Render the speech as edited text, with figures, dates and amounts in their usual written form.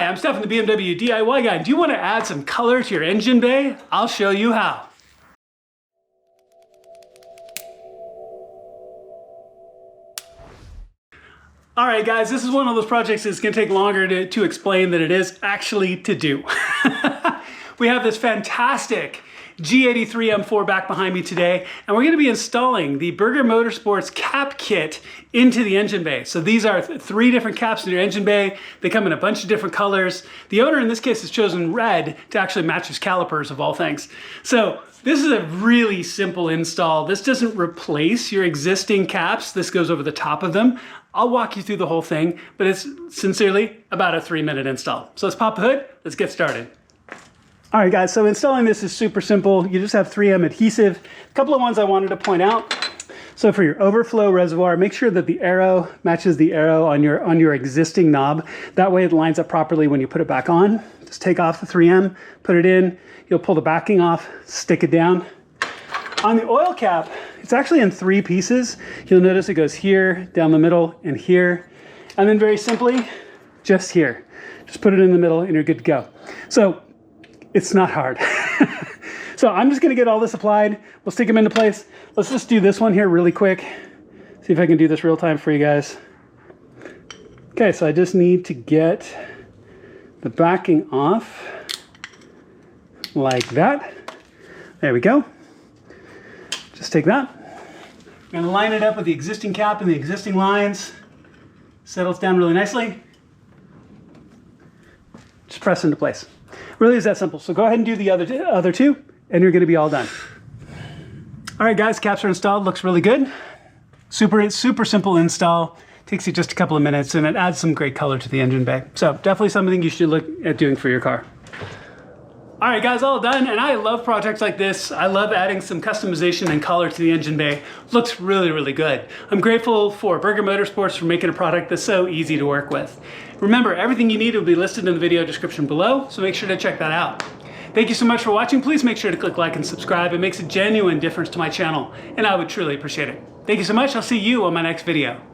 Hi, I'm Stefan, the BMW DIY guy. Do you want to add some color to your engine bay? I'll show you how. All right, guys, this is one of those projects that's going to take longer to explain than it is actually to do. We have this fantastic G83 M4 back behind me today, and we're going to be installing the Burger Motorsports cap kit into the engine bay. So these are 3 different caps in your engine bay. They come in a bunch of different colors. The owner in this case has chosen red to actually match his calipers of all things. So this is a really simple install. This doesn't replace your existing caps. This goes over the top of them. I'll walk you through the whole thing, but it's sincerely about a 3-minute install. So let's pop the hood, let's get started. All right, guys, so installing this is super simple. You just have 3M adhesive. A couple of ones I wanted to point out. So for your overflow reservoir, make sure that the arrow matches the arrow on your existing knob. That way it lines up properly when you put it back on. Just take off the 3M, put it in. You'll pull the backing off, stick it down. On the oil cap, it's actually in 3 pieces. You'll notice it goes here, down the middle, and here. And then very simply, just here. Just put it in the middle and you're good to go. So it's not hard. So I'm just gonna get all this applied. We'll stick them into place. Let's just do this one here really quick. See if I can do this real time for you guys. Okay, so I just need to get the backing off like that. There we go. Just take that. I'm gonna line it up with the existing cap and the existing lines. Settles down really nicely. Just press into place. Really is that simple. So go ahead and do the other 2 and you're gonna be all done. All right, guys, caps are installed. Looks really good. Super simple install. Takes you just a couple of minutes and it adds some great color to the engine bay. So definitely something you should look at doing for your car. All right, guys, all done, and I love projects like this. I love adding some customization and color to the engine bay. Looks really, really good. I'm grateful for Burger Motorsports for making a product that's so easy to work with. Remember, everything you need will be listed in the video description below, so make sure to check that out. Thank you so much for watching. Please make sure to click like and subscribe. It makes a genuine difference to my channel, and I would truly appreciate it. Thank you so much. I'll see you on my next video.